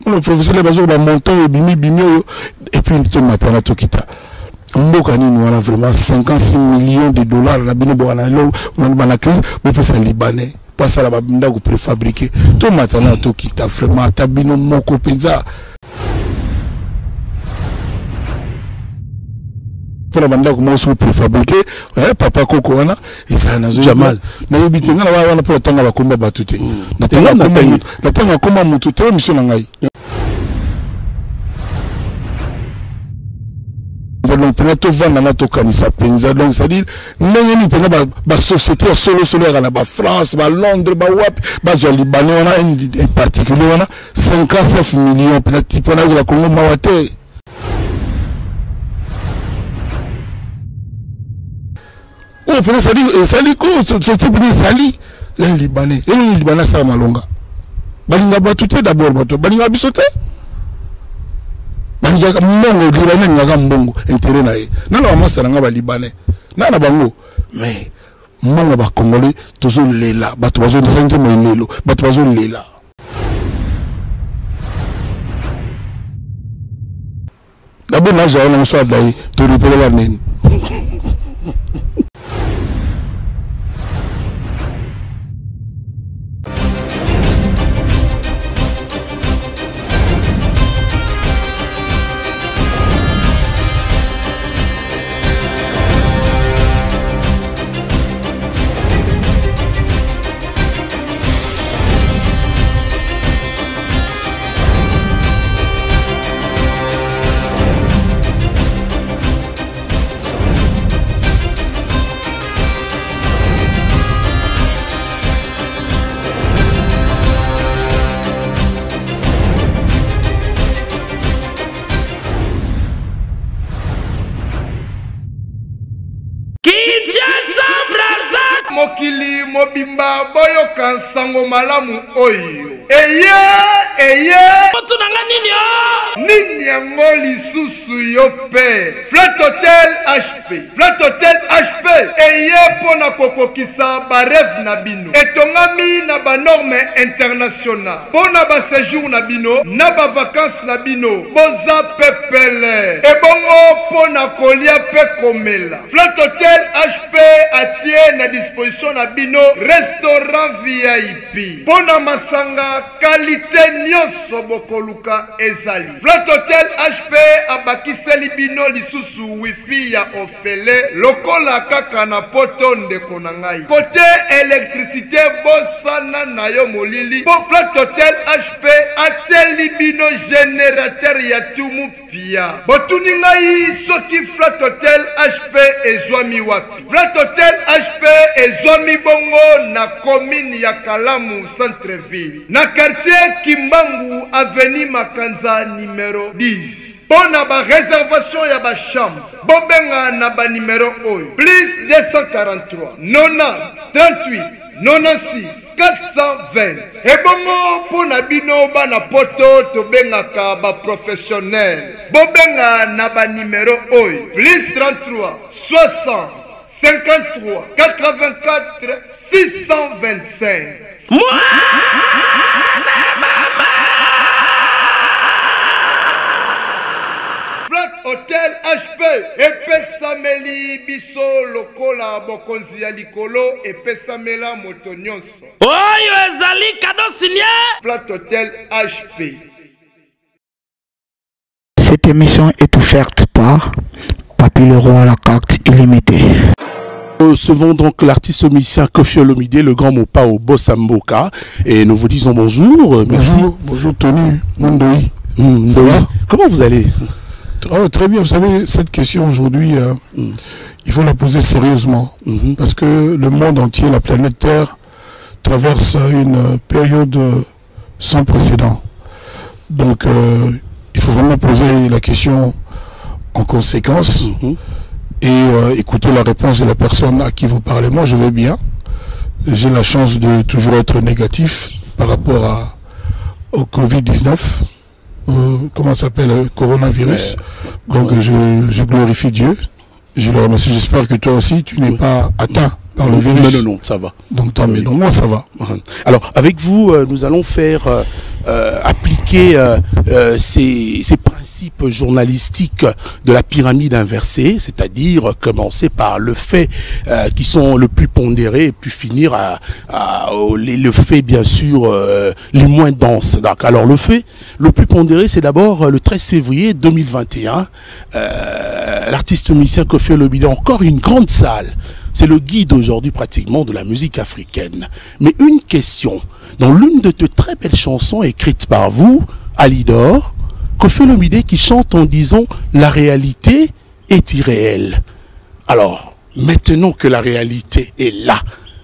Le professeur Bazo va monter bimi et puis tout matin tout quitta. Mbokani nous a vraiment 56 millions de dollars la bino bwana lo na crise mais ça libanais pas ça la babinda ko préfabriquer tout matin tout quitta vraiment tabino moko penza pour la banda comment se préfabriquer papa koko wana et ça na Jamal na yebite ngana wana pour tanga bakomba batute na tanga koma mutu te mission ngai donc peut-être vendre na to kanisa penza donc c'est à dire ndenge penza ba société solo à ba France ba Londres ba wap ba zo Libanais on a un particulier on a 59 millions peut-être pour la Congo mawate oh peut-être ça dit sali ko société pour sali les Libanais et les Libanais ça malonga balinga batute d'abord bato balinga bisote Banjaka mbongo Libanais nyaka mbongo intérêt na ye nana ba master nga ba Libanais nana bango mais mbongo ba Congolais toujours lela bato bazo nzanze mo lelo bato bazo lela d'abord na jaona na so adai to ripela la nene Mokili mobimba boyo kansango malamu oyo eye otunanga nini yango lisusu yo pe Flat Hotel HP eye pona kokokisa ba rêve na bino etongami na ba norme international pona ba séjour na bino na ba vacances na bino boza pepele ebongo pona kolia pe komela Flat Hotel HP atie na disposition na bino restaurant VIP pona masanga qualité nyonso bokoluka ezali Flat Hotel HP abakiseli bino lisusu wifi ya ofele lokola kaka na poto ndeko na ngai côté électricité bosana na yo molili po Flat Hotel HP ateli bino générateur ya tumu pia botuni ngai soki Flat Hotel HP ezwami wapi Flat Hotel HP ezwami bongo na commune ya Kalamu centre-ville na quartier Kimbangu avenue Makanza numéro 10 Bona ba réservation ya ba chambre bobenga na ba numéro oyo plus 243 90 38 96 420 ebongo pona bino bana poto tobengaka ba professionnel bobenga na ba numéro oyo plus 33 60 53 84 625 Flat Hotel HP epesameli biso lokola bokonzi ya likolo epesamela moto nyonso oyo ezali cadeau signé Flat Hotel HP. Cette émission est offerte par Papy Leroy à la carte illimitée. Nous recevons donc l'artiste musicien Koffi Olomide, le grand Mopao Bossamboka, et nous vous disons bonjour. Merci. Bonjour Tony Mondoi. Ça va? Comment vous allez? Oh, très bien, vous savez, cette question aujourd'hui, il faut la poser sérieusement, parce que le monde entier, la planète Terre, traverse une période sans précédent. Donc, il faut vraiment poser la question en conséquence et écouter la réponse de la personne à qui vous parlez. Moi, je vais bien. J'ai la chance de toujours être négatif par rapport au Covid-19. Comment ça s'appelle, coronavirus. Donc je glorifie Dieu, je le remercie. J'espère que toi aussi tu n'es pas atteint par le virus. Non, ça va. Donc tant mieux, donc moi ça va. Alors avec vous, nous allons faire appliquer ces principes journalistiques de la pyramide inversée, c'est-à-dire commencer par le fait qui sont le plus pondérés et puis finir le fait bien sûr les moins denses. Donc, alors le fait le plus pondéré, c'est d'abord le 13 février 2021, l'artiste musicien Koffi Olomide, encore une grande salle. C'est le guide aujourd'hui pratiquement de la musique africaine. Mais une question, dans l'une de tes très belles chansons écrites par vous, Alidor, Koffi Olomide qui chante en disant « La réalité est irréelle ». Alors, maintenant que la réalité est là,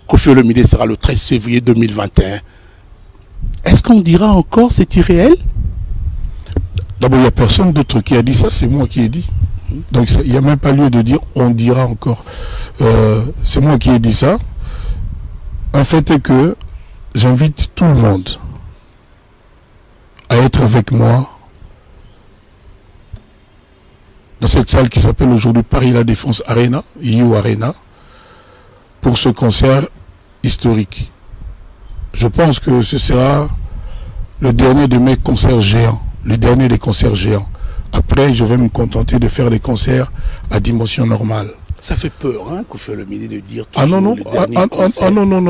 Koffi Olomide sera le 13 février 2021. Est-ce qu'on dira encore c'est irréel? D'abord, il n'y a personne d'autre qui a dit ça, c'est moi qui ai dit. Donc il n'y a même pas lieu de dire on dira encore. C'est moi qui ai dit ça. En fait est que j'invite tout le monde à être avec moi dans cette salle qui s'appelle aujourd'hui Paris La Défense Arena, You Arena, pour ce concert historique. Je pense que ce sera le dernier de mes concerts géants, le dernier des concerts géants. Après, je vais me contenter de faire des concerts à dimension normale. Ça fait peur, hein, Koffi Olomide, de dire ah non, non,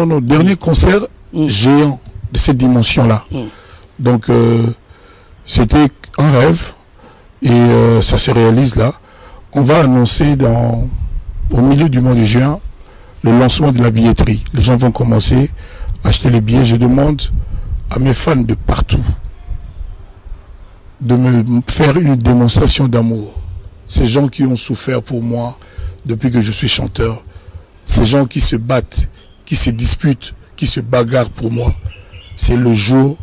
non, dernier concert géant de cette dimension-là. Donc, c'était un rêve et ça se réalise là. On va annoncer au milieu du mois de juin le lancement de la billetterie. Les gens vont commencer à acheter les billets. Je demande à mes fans de partout de me faire une démonstration d'amour. Ces gens qui ont souffert pour moi depuis que je suis chanteur, ces gens qui se battent, qui se disputent, qui se bagarrent pour moi, c'est le jour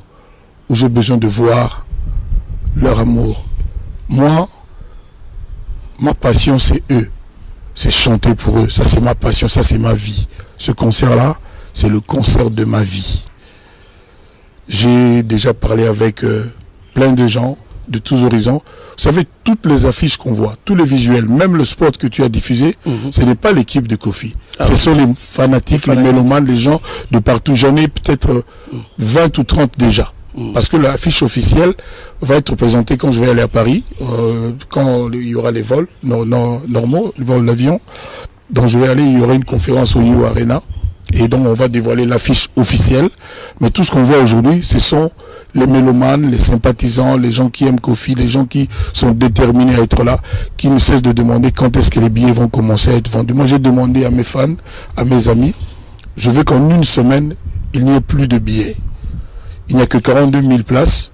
où j'ai besoin de voir leur amour. Moi, ma passion c'est eux, c'est chanter pour eux, ça c'est ma passion, ça c'est ma vie. Ce concert-là, c'est le concert de ma vie. J'ai déjà parlé avec plein de gens de tous horizons. Vous savez, toutes les affiches qu'on voit, tous les visuels, même le spot que tu as diffusé, ce n'est pas l'équipe de Koffi. Ce sont les fanatiques, les mélomanes, les gens de partout. J'en ai peut-être 20 ou 30 déjà. Parce que l'affiche officielle va être présentée quand je vais aller à Paris, quand il y aura les vols normaux, les vols d'avion. Donc je vais aller, il y aura une conférence au You Arena. Et donc on va dévoiler l'affiche officielle. Mais tout ce qu'on voit aujourd'hui, ce sont les mélomanes, les sympathisants, les gens qui aiment Koffi, les gens qui sont déterminés à être là, qui ne cessent de demander quand est-ce que les billets vont commencer à être vendus. Moi j'ai demandé à mes fans, à mes amis, je veux qu'en une semaine, il n'y ait plus de billets. Il n'y a que 42 000 places.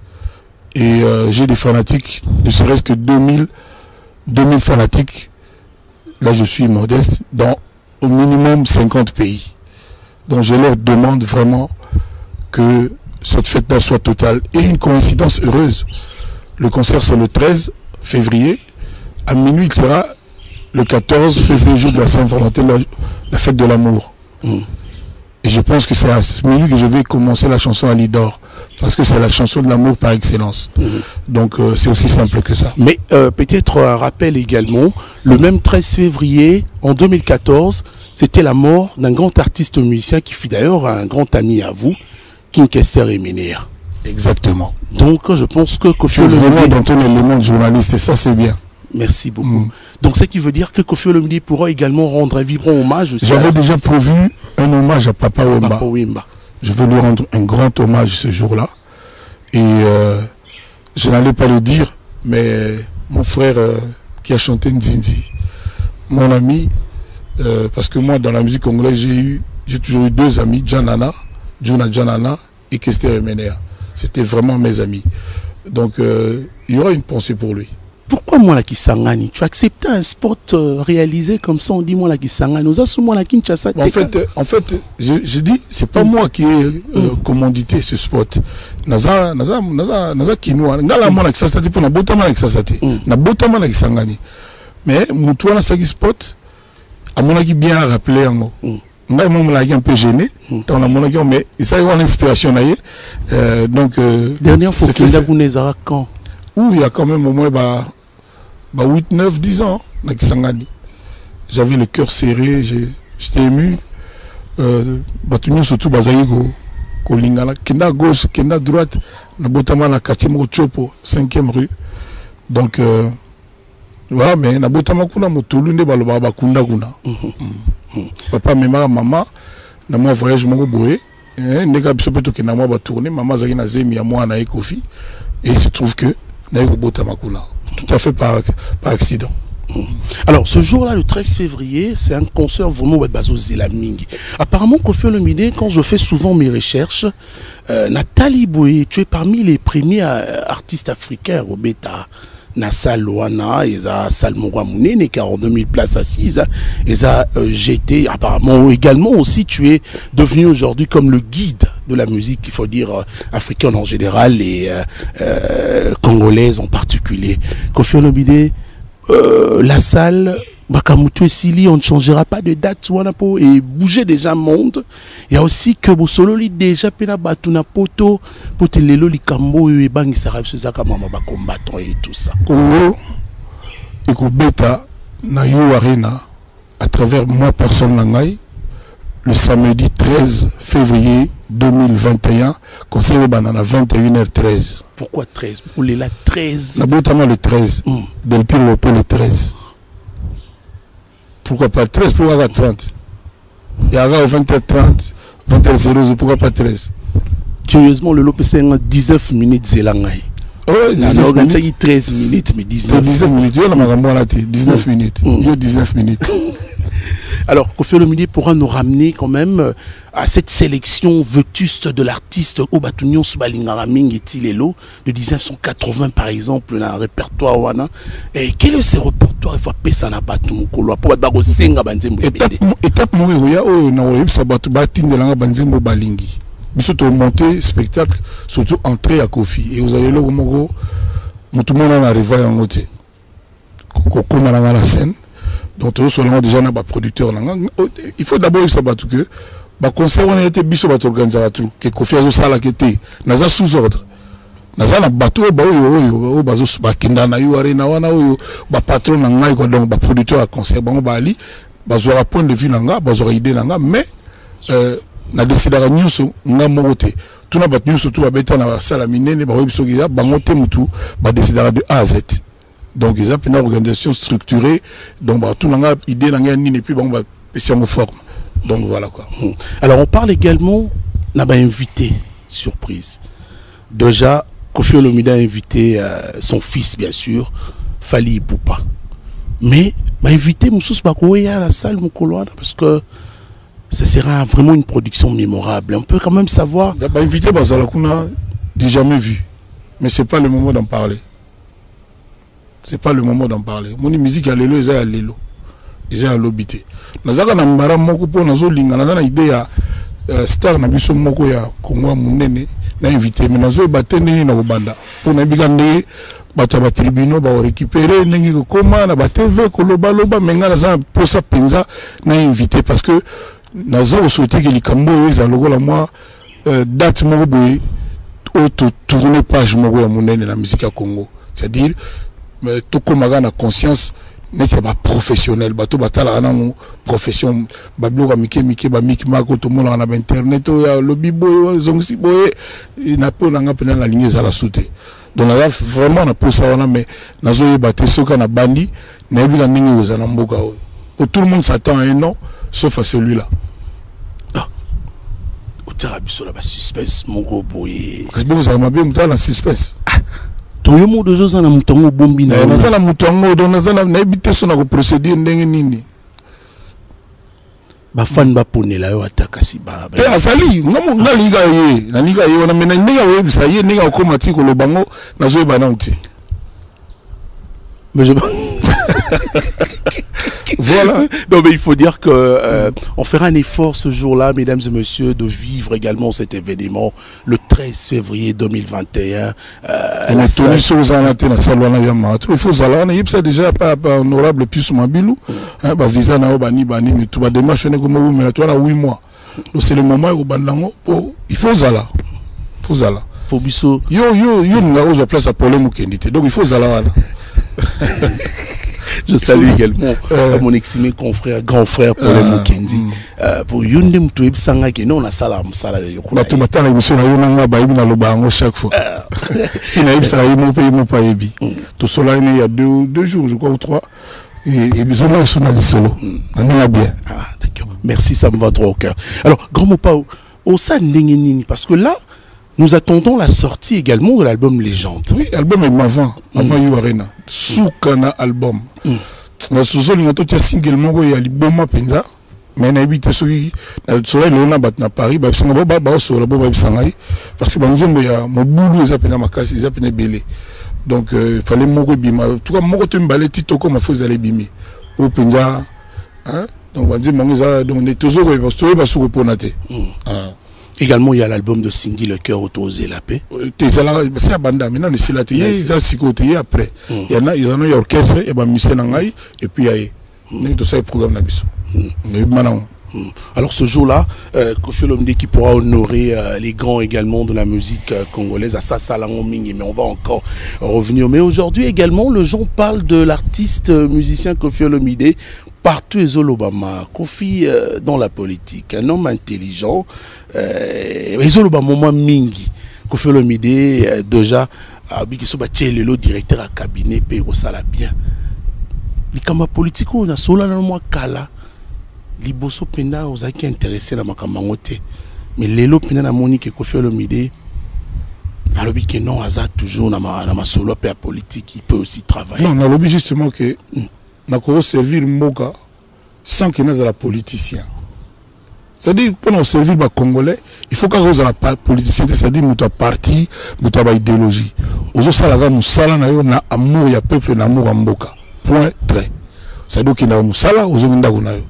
Et j'ai des fanatiques, ne serait-ce que 2000 fanatiques. Là je suis modeste, dans au minimum 50 pays. Donc je leur demande vraiment que cette fête-là soit totale. Et une coïncidence heureuse. Le concert c'est le 13 février. À minuit, il sera le 14 février, jour de la Saint-Valentin, la fête de l'amour. Et je pense que c'est à ce minuit que je vais commencer la chanson Alidor. Parce que c'est la chanson de l'amour par excellence. Donc c'est aussi simple que ça. Mais peut-être un rappel également, le même 13 février, en 2014, c'était la mort d'un grand artiste musicien qui fut d'ailleurs un grand ami à vous, King Kester Emenea. Exactement. Donc je pense que Koffi Olomide... vraiment dans ton élément de journaliste et ça c'est bien. Merci beaucoup. Donc ce qui veut dire que Koffi Olomide pourra également rendre un vibrant hommage. J'avais déjà prévu un hommage à Papa Wemba. Papa Wemba. Je veux lui rendre un grand hommage ce jour-là. Et je n'allais pas le dire, mais mon frère qui a chanté Nzinzi, mon ami, parce que moi dans la musique congolaise j'ai toujours eu deux amis, Juna Janana et Kester Emenea. C'était vraiment mes amis. Donc il y aura une pensée pour lui. Pourquoi moi la Kisangani? Tu acceptes un spot réalisé comme ça, on dit moi la Kisangani. Nous avons moi la Kinshasa. En fait, je dis, c'est pas moi qui ai commandité ce spot. Naza kinwa. Ngala moi la Kisangani pour na botama la Kisangani. Na botama la Kisangani. Mais mutuana sagi spot, à mon avis bien rappelé en moi un peu gêné, mais ça y a une inspiration. Donc, dernière fois que vous n'avez quand? Il y a quand même au moins 8, 9, 10 ans, j'avais le cœur serré, j'étais ému. Surtout kolingana kenda gauche kenda droite na botama na quartier moko Chopo 5e rue donc voilà mais na botama kuna motulu nde baloba bakunda kuna papa memaka mama na moi voyage moko boye ndeka biso peto kena moi ba tourner mama zaki na zemi ya moi na Ekofi et il se trouve que na yeko botama kuna tout à fait par accident. Alors, ce jour-là, le 13 février, c'est un concert vraiment bazo Zelamingi. Apparemment, Koffi Olomide, quand je fais souvent mes recherches, Nathalie Boye, tu es parmi les premiers artistes africains, Robeta, Nassa Loana, Eza Salmora Mounene, qui a 2000 places assises, Eza GT, apparemment également aussi, tu es devenu aujourd'hui comme le guide de la musique, il faut dire africaine en général et congolaise en particulier. Koffi Olomide, la salle, Bakamutu et Sili, on ne changera pas de date et bouger déjà monde. Il y a aussi que Bosololi déjà pena batuna poto, potelelo likambo et bangi sarab ce zaka mama ba combattant et tout ça. Congo, eko beta na yo arena à travers moi personne nangai le samedi 13 février 2021 concert banana 21h13. Pourquoi 13? Pour les la 13. Notamment le 13. Del Pire Lopo le 13. Pourquoi pas 13? Pourquoi pas 30? Il y a 20h30, 20h00, pourquoi pas 13? Curieusement, le Lopo c'est 19 minutes zélangai. Oui, 19 minutes. 13 minutes, mais 19 minutes. Il y a 19 minutes. Il y a 19 minutes. Alors, Koffi Olomide pourra nous ramener quand même à cette sélection vétuste de l'artiste Obatunyon Subalingaraming et Tilelo de 1980 par exemple, dans un répertoire wana. Et quel est ce répertoire? Il faut appeler ça na batu mukolo. Pour battre senga banzembo. Étape mourir o na web sabatu batin de langa banzembo balingi. Biso to monter spectacle, surtout entrée à Koffi. Et vous avez le moko, tout le monde en arrive en côté. Koko malanga la scène. Donc tout seulement déjà na ba producteur il faut d'abord savoir que ba concert on a été biso ba organiser tout que Koffi azo sala kete naza sous ordre naza na bateau ba oyo bazo ba kenda na yo arena wana oyo ba patron na ngai ko donc ba producteur à concert bango ba ali bazo ra point de vue nanga bazo ra idée nanga mais na décider à nyuso nga mokote tuna ba nyuso tout ba beta na sala minene ba biso ya bango te mutu ba décider de A à Z. Donc ils ont une organisation structurée, donc tout le monde idée et puis bon en forme. Donc voilà quoi. Alors on parle également d'un invité surprise. Déjà Koffi Olomide a invité son fils bien sûr, Fally Ipupa. Mais m'a invité Moussous Bakoye à la salle Mukoloana parce que ça sera vraiment une production mémorable. On peut quand même savoir. Bah invité Bazalakuna, j'ai jamais vu, mais c'est pas le moment d'en parler. C'est pas le moment d'en parler. Mon musique à l'élo, ils ont à l'élo. Ils ont à l'obité. Nazaka na mbara moko po nazo linga na idée ya star na biso moko ya Kongo munene na invité mais nazo batene na banda. Pour na bigande bata ba tribunaux ba récupérer nengi ko koma na ba TV ko loba loba menga na za posa penza na invité parce que nazo souhaiter que les Kambo ils alogo la moi date moko boy auto tourner page moko ya munene na musique ya Congo. C'est-à-dire mais tout comme on a conscience n'est pas professionnel bateau batala anango profession bablo mike ba mik mako tout monde on a internet ya lobby boy zongsi boy na po na pena la ligne za la sauter donc là vraiment on a pour ça on a mais nazo battre ce qu'on a bandi na bi ka ningi ozana mboka pour tout le monde s'attend à un nom sauf à celui-là. Ah au terabiso la ba suspense moko boy parce que vous avez bien mutala suspense. Toyo mo dozo za na mutongo bombi na na za mutongo do na za na ebite so na ko procéder ndenge nini ba fan ba ponela yo ataka si ba te asali ngamo ngaliga ye na liga ye na mena ndenge we bisa ye ndenge ko matiko lo bango na zo ba na uti mais je voilà. Non mais il faut dire que on fera un effort ce jour-là, mesdames et messieurs, de vivre également cet événement le 13 février 2021. Il faut ça déjà pas honorable plus mabilou bah visa na bani mais tout va démarcher comme mais toi là 8 mois. Donc c'est le moment où bandango il faut zala. Faut zala. Faut biso yo nga ozo place à problème kendité. Donc il faut zala. Je salue également mon estimé confrère, grand frère Paul Mukendi. Pour Yunde Mtoueb Sanga qui non a salam sala de yokuna. Ba tumata la émission na yonanga ba ibina lobango chaque fois. Il a eu ça il mon pas yebi. Tout cela il y a deux jours je crois ou 3 et besoin de son solo. On est bien. Ah d'accord. Merci, ça me va trop au cœur. Alors grand mot pas au sa ndengenini parce que là nous attendons la sortie également de l'album Légende. Oui, l'album est avant You Arena. Soukana album. Na sozo linga to tia single moko ya liboma penza. Mais na habite soki na sola lona bat na Paris ba sanga ba sola ba bisanga parce que banzembo ya mobulu eza pena makasi eza pena belé. Donc il fallait moko bima. En tout cas moko to mbalé tito comme faut aller bimi. Au penza hein donc banzembo eza donc on est toujours ba sou reponaté. Également, il y a l'album de Cindy Le Cœur autorisé la paix. C'est la bande, maintenant, c'est la télé, il y a psychoté après. Il y en a, il y a l'orchestre, il y a Michel Nangaï, et puis il y a tout ça, le programme Nabiso. Alors ce jour-là, Koffi Olomide qui pourra honorer les grands également de la musique congolaise, à Sassalangoming, mais on va encore revenir. Mais aujourd'hui également, le gens parle de l'artiste musicien Koffi Olomide. Partout Ezolobama, Koffi dans la politique, un homme intelligent, Ezolobama mingi, Koffi Olomide déjà, le directeur à cabinet, ça l'a bien. Les camarades politiques, on a sola dans le mois Kala, les bosso pena, on a qui intéressé dans ma camarade. Mais les lots pena na Monique Koffi Olomide, alors que non, Aza toujours dans ma solo père politique, il peut aussi travailler. Non, on a lobby justement que na ko servir Moka sans qu'il y ait la politicien. C'est-à-dire pour servir les Congolais, il faut qu'il y ait la politicien, c'est-à-dire que parti, que idéologie. Aujourd'hui, ça nous sala na amour ya peuple na amour Mboka. Point très. C'est-à-dire qu'il y a musala aujourd'hui ndako na yo.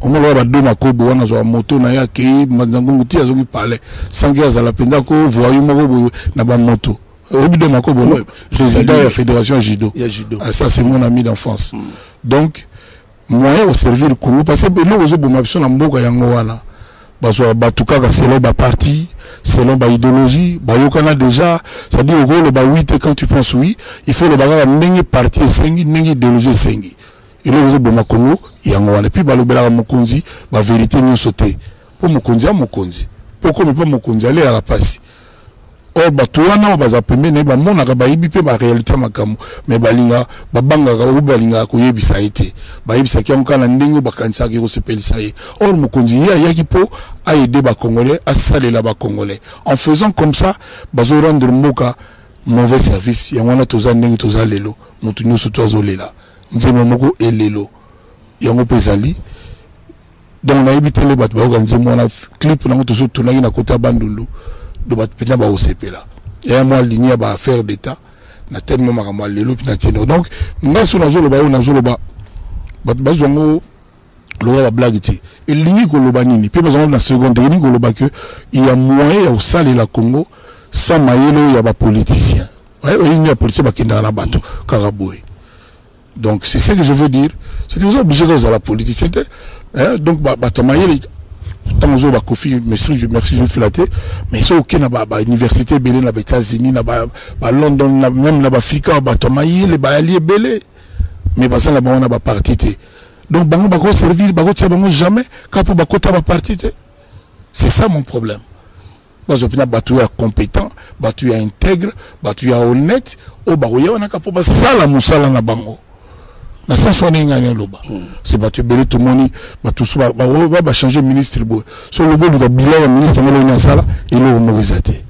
On va ba do makobo wana zo moto na ya ke manzango ti azoki parler sans qu'il y ait la penda ko voyou moko na ba moto. Obido Makobo, président de la fédération judo. Ça c'est mon ami d'enfance. Donc moyen au servir le Congo parce que nous aux obomabso na mboka yango wana. Bazo batuka ka selon ba parti, selon ba idéologie, ba yokana déjà, ça dit au gros le ba 8 quand tu penses oui, il faut le baga nengi parti sengi, nengi idéologie sengi. Et nous aux obomakongo yango wana puis ba lobela mokonzi, ba vérité nyo sauter. Pour mokonzi a mokonzi. Pourquoi pas mokonzi aller à la passe. Or batuana baza pembe ne ba mona ka ba yibi ba réalité makamu mais balinga babanga ka balinga ko yebisa été ba yebisa ki amkana ndingo bakanisa ki ko sepelisa ye or mukonzi ya ki po a aider ba congolais à saler ba congolais en faisant comme ça bazo rendre moka mauvais service ya wana toza ndingo toza lelo mutu nyoso tozo lela nzema moko elelo yango pezali donc na yebite le batu ba nzema na clip na tozo tunaki na kota bandundu de battre pénal au CP là et moi ligne à affaire d'état na tellement makambo lelo pina tino donc nga so na zolo ba na zolo ba bazongo lo ba blague ti et ligne ko lo ba nini puis bazongo na seconde ligne ko lo ba que il y a moyen au saler la Congo sans mayelo ya ba politicien ouais il y a politicien ba kinda na bato karaboy donc c'est ce que je veux dire c'est des obligés dans la politique hein donc ba mayelo tant que Koffi merci je flatter mais c'est ok na ba université belé na États-Unis na ba London na même na Afrique ba tomayi les ba alliés belé mais ba ça là on a ba parti donc bango ba ko servir ba ko tia bango jamais quand pour ba kota ba parti c'est ça mon problème ba zo pina batu ya compétent batu ya intègre batu ya honnête o ba ko na ka pour ba sala musala na bango na sans soigner ngani loba c'est battu belé tout moni ba tout ça ba changer ministre bo so le bo du bilan ministre ngolo na sala et le morizate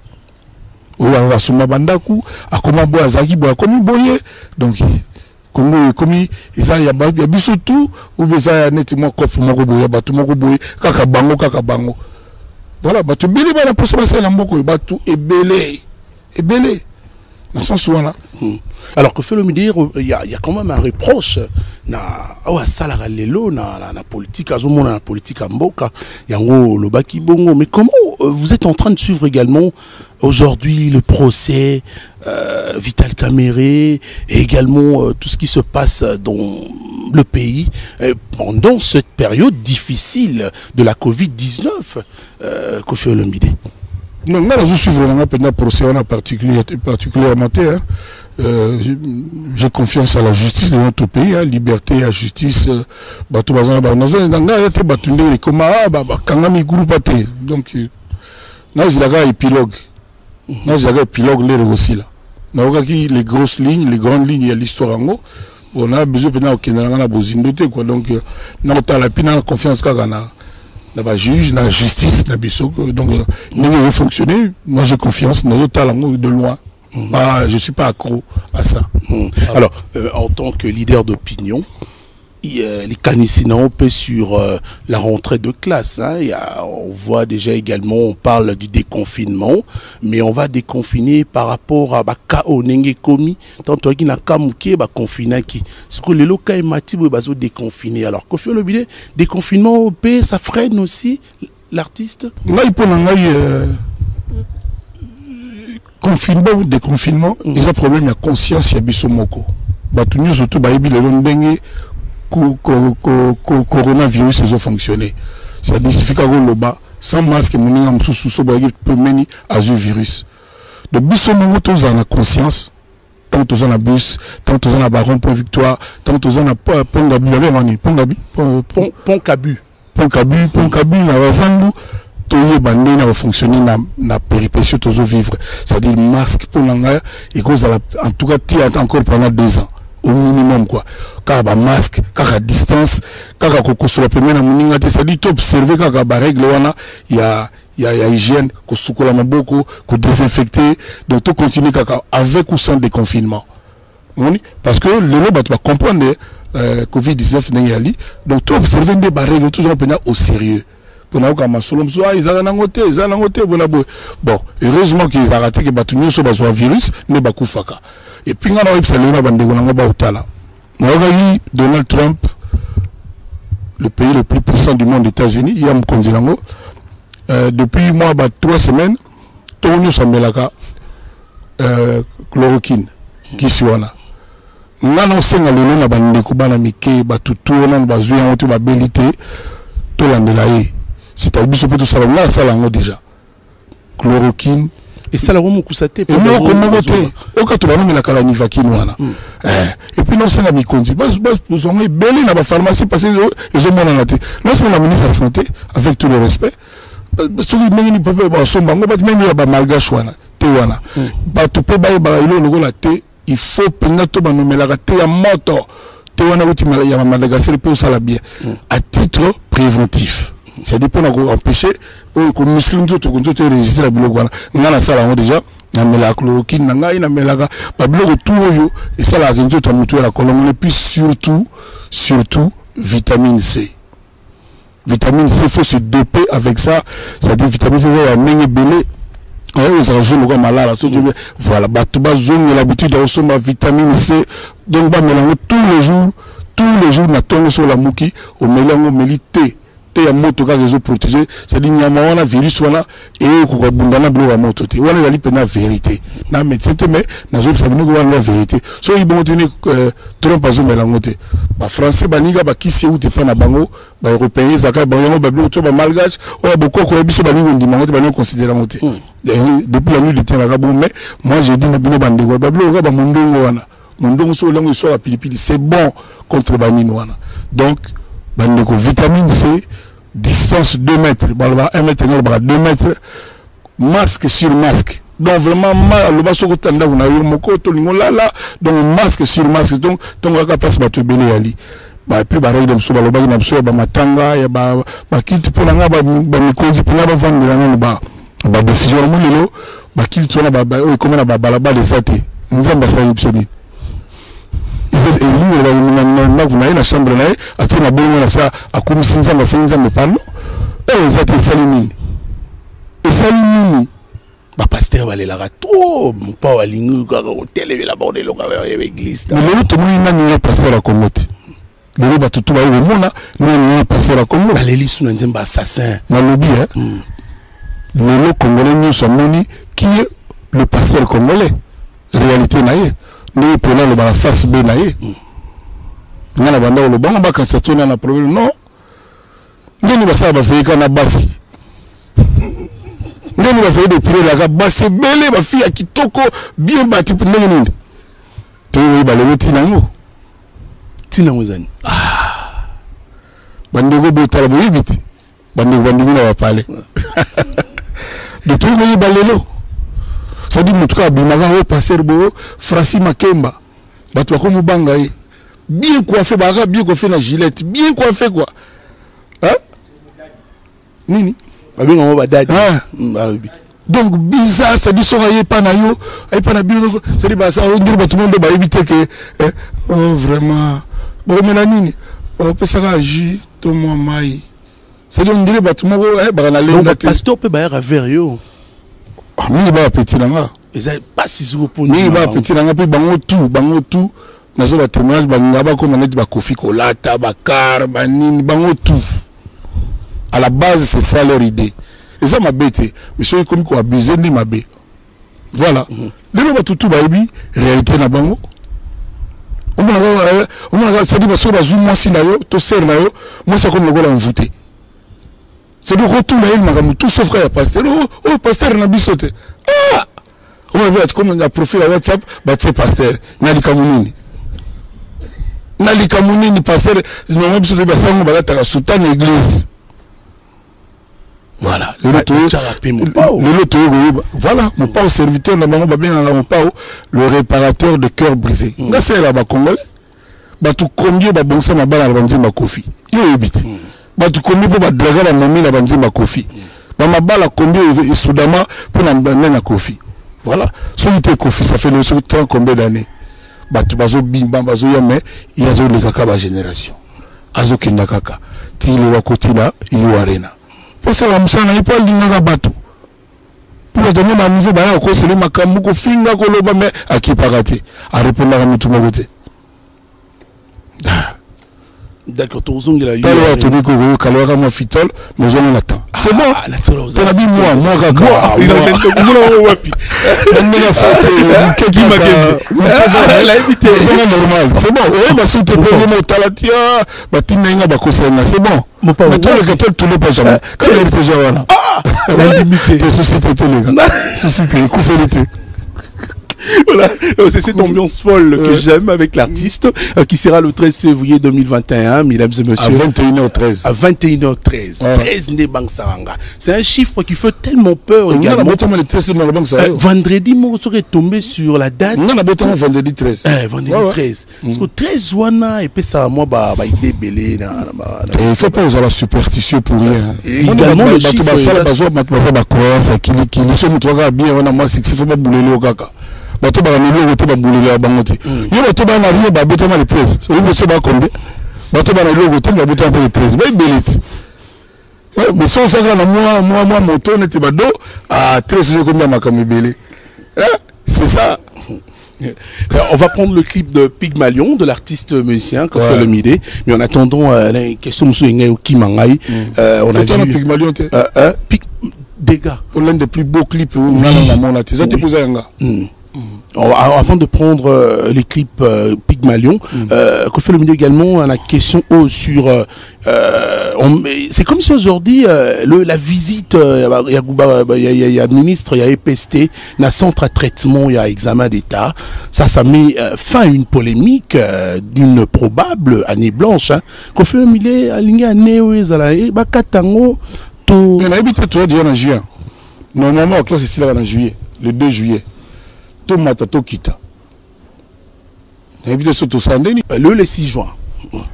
o va suma bandaku akoma bo azaki bo akomi boye donc Congo komi isa ya biso tout ou beza ya nettement coffre moko boye ba tout moko boye kaka bango voilà ba tout belé ba na poso ba sala mboko ba tout ebelé dans ce sens là. Alors que fait le midi, il y a quand même un reproche na salara lelo na politique azomo na politique amboka yango lobaki bongo. Mais comment vous êtes en train de suivre également aujourd'hui le procès Vital Kamerhe et également tout ce qui se passe dans le pays pendant cette période difficile de la Covid-19, Koffi Olomide? Non, je suis vraiment pendant procès en particulièrement j'ai confiance à la justice de notre pays, hein, liberté à justice, donc épilogue, les grosses lignes, les grandes lignes, il y a l'histoire en haut. On a besoin de quoi. Donc, on a confiance dans la juge, dans la justice, donc, nous fonctionner. Moi, j'ai confiance dans le talent de loin. Je ne suis pas accro à ça. Alors, en tant que leader d'opinion, les Canissinans peut sur la rentrée de classe. Hein. On voit déjà également, on parle du déconfinement, mais on va déconfiner par rapport à Bakao Nengekomi. Tant qu'il n'a qu'à mouquer, confiner qui. Ce que les locaux ématifs vont déconfiner. Alors, Kofi Olomide, déconfinement au pays, ça freine aussi l'artiste. Là, il peut confinement ou déconfinement, il y a un problème, il y a conscience, il y a bisomoko. Nous, surtout, il y a coronavirus ils ont fonctionné. Ça signifie que sans masque, mon peut mener à ce virus. Donc, bisomoko, tous en a conscience. Tant tous en a bus, tant tous en a baron pour victoire, tant tous en a Pongabu, na Wazandu. Toye bandé na fonctionner na péripétie tozo vivre, c'est-à-dire masque pour l'anga et cause en tout cas tiens encore pendant 2 ans au minimum quoi, car ba masque car à distance car ko sur la première moninga c'est-à-dire tu observer car ba règle wana il y a hygiène ko sukola maboko ko désinfecter, donc tout continue avec ou sans déconfinement parce que le lot va comprendre Covid-19 n'yali, donc tu observer des règles toujours prendre au sérieux. Bon, heureusement qu'ils ont raté que Batunio soit un virus, ne bakufaka. Et puis, on a Donald Trump, le pays le plus puissant du monde, États-Unis, il y a depuis 3 semaines, tout le monde s'amelaka chloroquine, qui soit là. Nous avons fait un peu de c'est-à-dire que tout ça là ça là déjà chloroquine et ça la remonte cousaté et non comment voter au cas où on met la calanivakine wana et puis non c'est la mikondi nous on est belé dans la pharmacie parce que ils ont mon en tête non c'est la ministre de la santé avec tout le respect ceux qui n'ont pas pas son bango même il y a ba malgache wana te wana ba to pe ba ilo logo la te il faut prendre to ba nomela la te ya moto te wana uti ya Madagascar pour ça la bien à titre préventif. C'est-à-dire pour empêcher que les muscles nous résister à la biologie. Nous avons ça déjà. Nous avons la chloroquine, nous avons la tout et ça la réduit à la colonne. Et puis surtout vitamine C. Vitamine C, il faut se doper avec ça. C'est-à-dire vitamine C, il y a un belé. Voilà, l'habitude de consommer vitamine C. Donc, tous les jours, nous sur la mouki, au mélange mélité. Ya moto ka réseau protégé c'est dit nyama wana virus wana et ko bundana blo wa moto te wana yali pena vérité na médecin te mais na zo sabino ko wana vérité so il bon tenir Trump azo melango te ba français ba niga ba kisi ou te pa na bango ba européen zaka ba yango ba blo to ba malgache o ba ko ko biso ba ningo ndima te ba non considérer ngote depuis la nuit de temps la bon mais moi j'ai dit na bino ba ndego ba blo ba mondongo wana mondongo so lango so la pilipili c'est bon contre ba nino wana donc bandeko vitamine C distance 2 mètres 1 mètre 2 mètres masque sur masque donc vraiment le baso ko tanda na yo moko to lingo là donc masque sur masque donc tonga ka place ba to belé ali ba puis ba règle so ba lo ba na so ba matanga ya ba kit pour nga ba mikozi pour nga ba vendre na ba décision mo lelo ba kit so na ba comme na ba balaba les até nzamba sa yipsoni et lui vous avez la chambre là a fait la bonne ça a comme 500 mais parle et ça te salimine et salimine ba pasteur va la trop pas walingu ka hôtel la bordé l'église mais le tout monde n'a pasteur à Komote le ba tout ba au mona n'a pasteur à Komote les sous nzemba assassin na lobby le congolais nous sommes qui est le pasteur congolais réalité naïe nous prenons le face B naïe nous avons le bon bac à cette zone problème non nous va ça va faire qu'un abassi nous va faire des prix la base belé ma fille à kitoko bien bâti pour nous tu es balé tinango tinango zani bandego botala boyibiti bandego bandimuna va parler de tu es balelo ça dit en tout cas bimaka pasteur bo Frasi Makemba bato bakomo banga ye bien coiffé baga bien coiffé na gilette bien coiffé quoi hein nini babenga mo badadi donc bizarre ça dit son aye pa na yo aye pa na bino ça dit ba ça on dit ba tout le monde ba éviter que oh vraiment bon mena nini on peut ça agir to moi mai ça dit on dirait ba tout le monde ba na le pasteur peut ba vers yo mini ba petit nanga ils a pas si souvent pour ni ba petit nanga pe bango tout na zo ba témoignage ba ngaba ko maneti ba kofi kolata ba car ba nini bango tout à la base c'est ça leur idée et ça m'a bêté monsieur comme quoi abuser ni m'a bé voilà les ba tout ba ibi réalité na bango on m'a ça dit ba so ba zoom moi si na yo to ser na yo moi c'est comme le gola envoûté c'est le retour là il m'a tout sauf frère pasteur oh pasteur na bisote ah on va voir comme un profil à WhatsApp bah c'est pasteur nalika munini pasteur non bisote ba sango ba ta sultan église voilà le voilà mon pao serviteur na bango ba bien mon pao le réparateur de cœur brisé nga c'est là ba congolais ba tout combien ba bonsa ma bala ba nzimba kofi yo ebite ba tout combien pour ba draga la momi na ba nzimba kofi ba mabala combien soudama pour na kofi voilà so était kofi ça fait le 30 combien d'années ba tout bazo bimba bazo yame il y a zo le kaka ba génération azo kinda kaka ti le wakotila yo arena pour ça la musana il pas linga bato pour donner ma niveau ba ko c'est le makambu ko finga ko loba mais akipakati a répondre à mutu mogote d'accord tozongi la yo toni ko kalwaka mo fitol mais on attend c'est bon t'as dit moi kaka il a wapi on me la fait qui m'a la évité c'est normal c'est bon oui bah sous tes problèmes talatia bah tinenga ba kosenga c'est bon mais toi le gâteau tout le pas jamais quand il était jawana la limité société tout les gars société couférité. Voilà, c'est cette ambiance folle que j'aime avec l'artiste qui sera le 13 février 2021, mesdames et messieurs. À 21h13. À 21h13. 13 né Bank Saranga. C'est un chiffre qui fait tellement peur également. Vendredi, moi, je serais tombé sur la date. Non, on a vendredi 13. Vendredi 13. Parce que 13 wana et puis ça, moi, il est belé. Il ne faut pas avoir la superstition pour rien. Également, le chiffre. bato ba nilo to ba bulele ba ngoti yo bato ba na rien ba betama le 13 so yo so ba combien bato ba na logo to ba betama le 13 ba belite mais sans ça là moi moto n'était pas do à 13 yo combien makami belé c'est ça. On va prendre le clip de Pygmalion, de l'artiste musicien Kofi Olomide, mais en attendant la question de Kimangai, on a vu Pygmalion dégâts pour l'un des plus beaux clips où on a mon ça t'es posé un gars. Avant de prendre les clips Pygmalion, Kofi Olomide également a la question sur c'est comme si aujourd'hui la visite il y a ministre, il y a EPST, na centre à traitement, il y a examen d'état, ça met fin à une polémique d'une probable année blanche. Kofi Olomide aligné année où ils allaient bakatango to on a habité toi déjà en juin. Normalement la classe ici là en juillet, le 2 juillet. To matato kita. Habité sur to sandeni le 6 juin.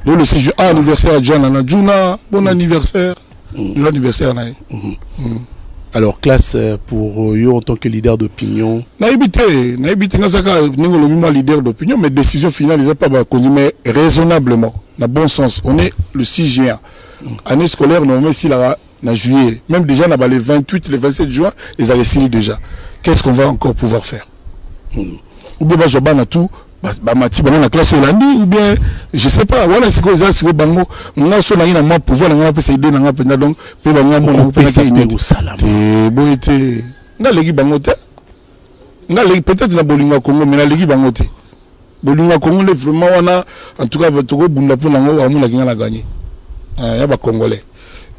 Le 6 juin anniversaire à John Anajuna, bon anniversaire. L'anniversaire na. Alors classe pour eux en tant que leader d'opinion. Na habité ngazaka ngolo mima leader d'opinion mais décision finale ils pas ba mais raisonnablement, dans bon sens. On est le 6 juin. Année scolaire normalement ici là en juillet, même déjà on a les 28 les 27 juin, ils avaient signé déjà. Qu'est-ce qu'on va encore pouvoir faire? Ou bien bah tout mati banana classe olandi ou bien je sais pas voilà c'est quoi ça c'est bango on a son na moi pouvoir na pesa idée na penda donc pe banya mo pesa idée te boité na legi bango te na legi peut-être na bolinga Congo mais na legi bango te bolinga Congo le vraiment wana en tout cas toko bunda pour nango wa mona kinga na gagner ya ba congolais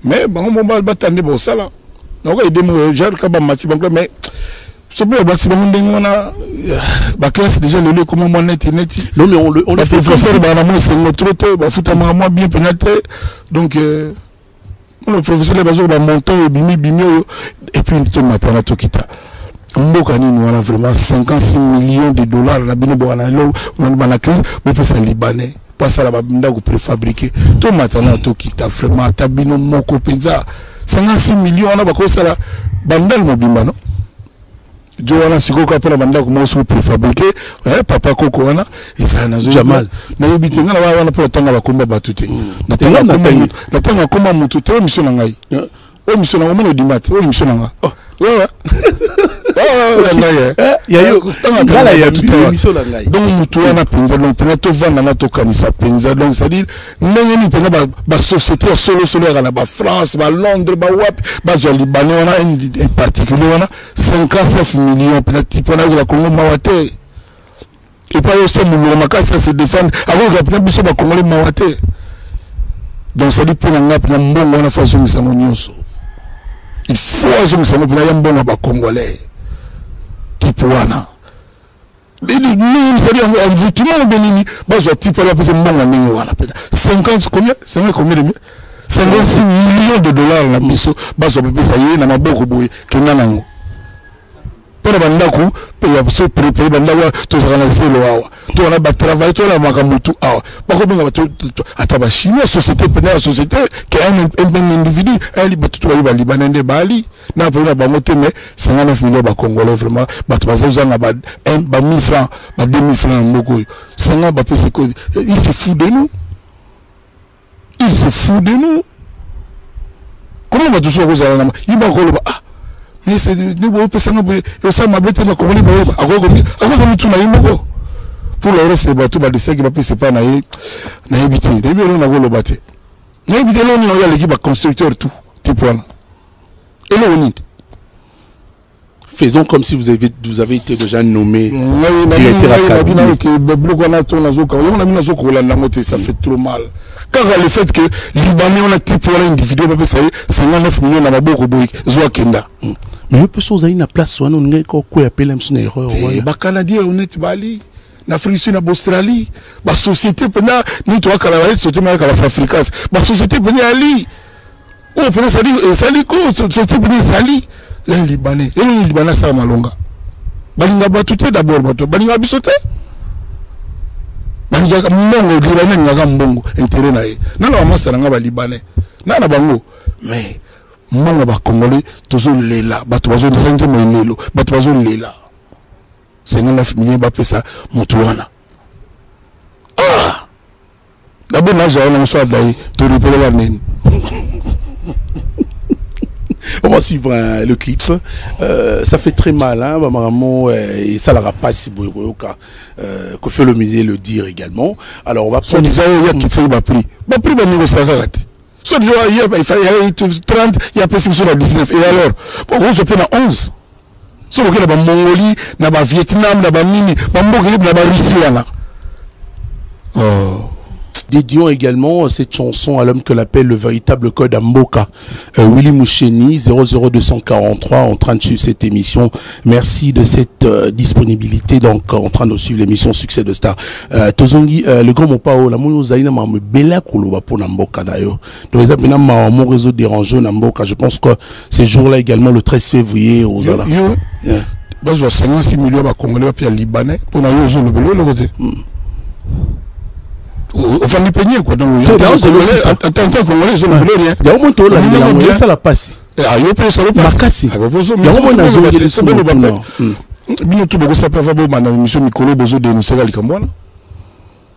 mais bango mo ba tande bo sala na ko idée mo genre ka ba mati bango mais c'est bon, bah, si on a la classe déjà, le comment moi net. Non, mais on le fait. Professeur, bah, la moi, c'est notre autre, bah, fout à moi bien pénétré. Donc, le professeur, les bases, bah, montant, bimi, et puis, tout matin, tout quitte. On a vraiment 56 millions de dollars, la bino, on a la crise, on fait ça libanais. Pas ça, la babinda, ou préfabriqué. Tout matin, tout quitte, vraiment, tabino, moko, penza. 56 millions, on a pas ça, la bandal, mobimba, non? Joana Sikoka pour la banda comment se préfabriquer papa Koko wana et ça na Jamal na yebite ngana wana pour tanga ba komba batute na tanga komba mutute o mission ngai o mission na mo dimat o mission nga ouais il y a eu ngala ya mission ngai donc mutu wana penza donc pena to vanda na to kanisa penza donc c'est à dire ndenge ni pena ba société solo na ba France ba Londres ba wap ba Libanais on a un particulier on a 59 millions peut-être pour la Congo mawate et pas aussi mon makasa se défendre avant que biso ba Congolais mawate donc ça dit pour nga pena mbongo na façon misango nyonso il faut azo misango pena ya mbongo ba Congolais type wana il c'est-à-dire en vous tout le monde béni bazo type là parce que mbongo ndenge wana pena 50 combien c'est combien de 56 millions de dollars na biso bazo pesa yé na maboko boye kenga nango pour bandako paye so préparer bandako to zakana selo awa to na ba travail to na makamutu awa bako benga bato ataba chinois société pena société qui est un individu elle bato to ba libanais de bali na pena ba moté mais 59 millions ba congolais vraiment bato baza na ba 1000 francs ba 2000 francs moko 50 ba pesa ko il se fout de nous comment va tout ça vous allez il va ko ah mais c'est ne vous pensez que ça m'a bête na Congolais ba ako tout na yimoko pour le reste ba tout ba de ça qui va passer pas na habité de bien na golo baté na habité là on y a l'équipe constructeur tout type wana et là on y faisons comme si vous avez été déjà nommé directeur à cabinet. Ça fait trop mal. Car le fait que Libanais on a type pour l'individu, 59 millions na maboko boy zoa kenda. Mais je peux sauver une place où on est quoi appeler une erreur. Ba Canadien honnête Bali, na Afrique na Australie, ba société pena ni toi kala société ma kala africaine, ba société pena ali. Oh pena sali ko société pena sali. Les Libanais, et les Libanais ça malonga. Balinga batute d'abord bato, balinga bisote. Balinga mbongo Libanais nyaga mbongo intérêt na ye. Nana ba master nga ba Libanais. Nana bango. Mais mbongo ba Congolais tozo lela, bato bazo nzanze mo lelo, bato bazo lela. 59 millions ba pesa mutu wana. Ah. D'abord na jaona mso dai, to repele la nene. On va suivre le clip. Ça fait très mal, hein, maman, et ça l'aura pas si beau que fait le milieu le dire également. Alors on va prendre. Il y a qui fait ma prix. Ma prix va négocier avec. Soit il fallait 30, il y a plus sur la 19. Et alors, on se prend à 11. Soit on a Mongolie, na ba Vietnam, na ba Mini, na ba Russie là. Oh. Dédions également cette chanson à l'homme que l'appelle le véritable code à Mboka, Willy Moucheni, 00243, en train de suivre cette émission. Merci de cette disponibilité, donc en train de suivre l'émission Succès de Star. Tozongi, le grand Mopao, la mono zaina ma me bela koloba pour Mboka d'ailleurs. Donc les appels mon réseau dérangeant Mboka. Je pense que ces jours-là également le 13 février aux Ala. Bah je 56 millions de Congolais puis Libanais pour nous le belo le côté. Enfin, les peigner quoi. Donc, il y a Congolais, je ne veux rien. Il y a au moins tout le monde, ça la passe. Ah, il y a pas ça le passe. Il y a au moins dans le bino tout beaucoup ça peut avoir dans l'émission Mikolo besoin de dénoncer la Likambwana.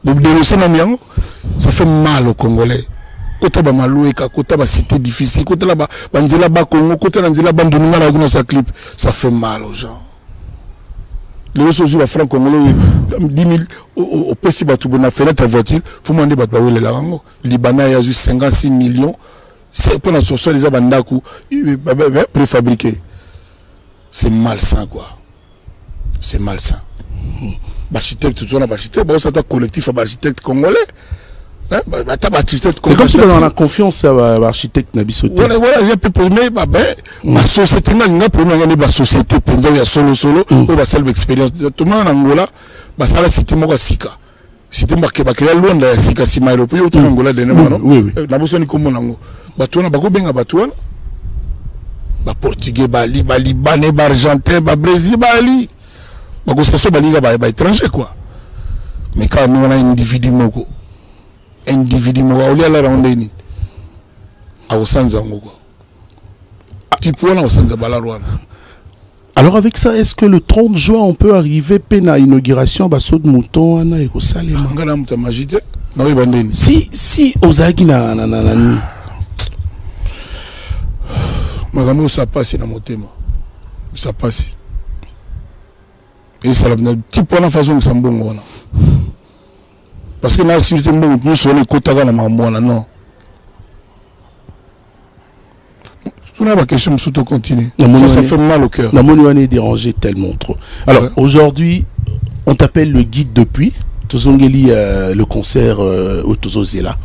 Donc dénoncer na miango, ça fait mal aux Congolais. Kota ba maloueka, kota ba cité difficile, kota la ba nzela ba Congo, kota na nzela ba ndunga na kuna sa clip, ça fait mal aux gens. Les ressources sur la franc congolais 10 000 au PC batou bona fenêtre à voiture faut demander batou le lango Libanais a juste 56 millions c'est pour la source les abandaku préfabriqués c'est malsain quoi c'est malsain l'architecte tout ça l'architecte bon ça collectif architecte congolais C'est comme si on a confiance à l'architecte Nabisoté. Voilà, j'ai pu permettre ma société, ma société, il y a solo, on va faire l'expérience. Tout le monde en Angola, ça va c'était moi Sika. C'était marqué, la loin de Sika Sima européen, au Angola, de Nemano. Oui. La bosse ni comme Nango. Batouana, Bagobenga, Batouana. Portugais, Bali, Libanais, Argentin, Brésil, Bali. Bagostasso, Baliga, étranger, quoi. Mais quand nous on a un individu, on a la rondini. Alors avec ça, est-ce que le 30 juin on peut arriver à l'inauguration basso de mouton à Yerusalem? Si Ozagi ça passe dans mon thème. Ça passe. Et ça a petit point de façon que ça bon. Parce que là, si nous sommes les quotas dans ma non. Tout n'a pas question de continuer. Ça fait mal au cœur. La monnaie est dérangée tellement trop. Alors aujourd'hui, on t'appelle le guide depuis. Tozongeli le concert au Tozozela.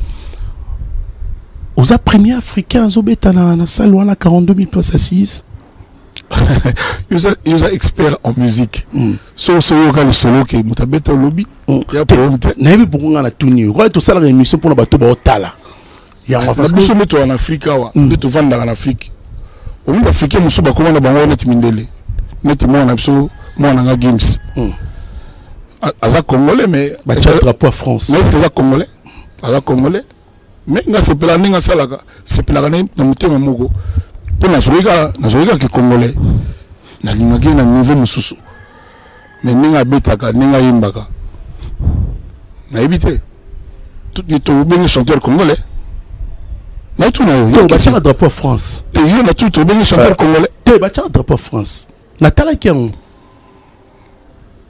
Aux premiers africains, Zobetana, na salle à 42 000 places assises. Ils sont experts en musique. Sauf le solo qui est mutabeta au lobby. Il y a problème. N'avez pas pour la tournée. Ouais, tout ça la émission pour la bateau tala. Il y a un parce que en Afrique, de tout vendre en Afrique. Au monde africain, nous sommes comment on a bango net mindele. Net moi on a besoin moi on a games. Aza congolais mais bacha drapeau à France. Mais est-ce que ça congolais? Aza congolais. Mais nga c'est pela ninga salaka. C'est pela na mutema moko. Pour na zoika que congolais. Na lingaki na niveau mususu. Mais ninga betaka ninga yimbaka. Na éviter. Tout les chanteurs congolais. Na tout na yo bacha drapeau à France. Te yo na tout les chanteurs congolais. Te bacha drapeau à France. Na tala kiango.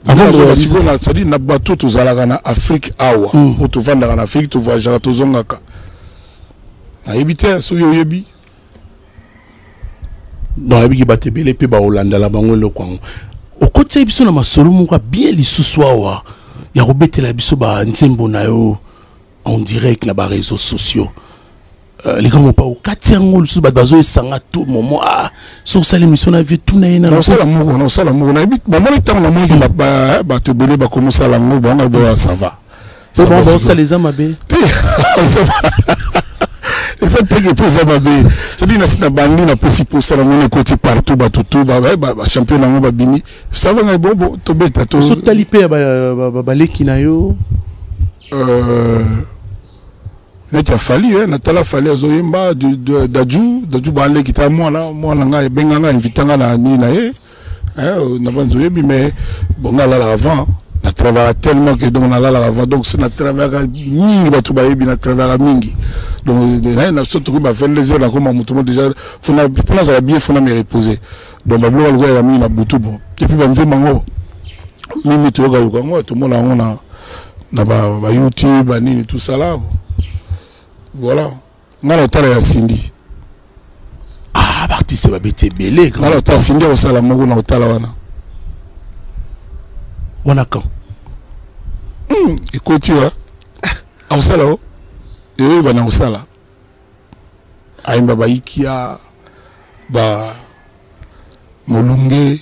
Avant de se dire, na bateau tous à la Afrique awa, ou tu vas en Afrique, tu voyages à Tozongaka. Na éviter ce yoyebi. Non, il y a des gens qui ont Hollande la bango le coin. Au côté biso na masolo monka bien li suswawa. Ya robete la biso ba ntembo na yo en direct na ba réseaux sociaux. Les gens n'ont pas au quartier angol sous bazo et sanga tout moment sur ça l'émission na vie tout na ina non ça l'amour na bit maman le temps la moi qui ba te belé ba commencer l'amour bon ça va ça les amabé ça te que pour ça mabé c'est dit na bandi na petit pour ça mon côté partout ba tout ba champion na ba bimi ça va bon to beta to so talipé ba lekina yo il a fallu, Natala fallu à Zoyimba, Dajou Balé qui t'a moi là, Benganga, invitant à Nina, mais bon, là avant, on a travaillé tellement que donc on a là avant, donc c'est notre travail à Mingi, on a travaillé à Mingi. Donc, on a surtout fait les heures, comme on déjà, on a bien, on a me reposer. Donc, on a mis la boutou, et puis on a mango, Mimi, tu vois, tout le monde on a YouTube, tout ça là. Voilà. Ngalo tala ya Cindy. Ah, artiste va bete belé. Ngalo tala Cindy au sala mogo na otala wana. Wana quand? Écoute tu vois. Au sala o. Et ba na osala. Aimba ba ikia ba molunge.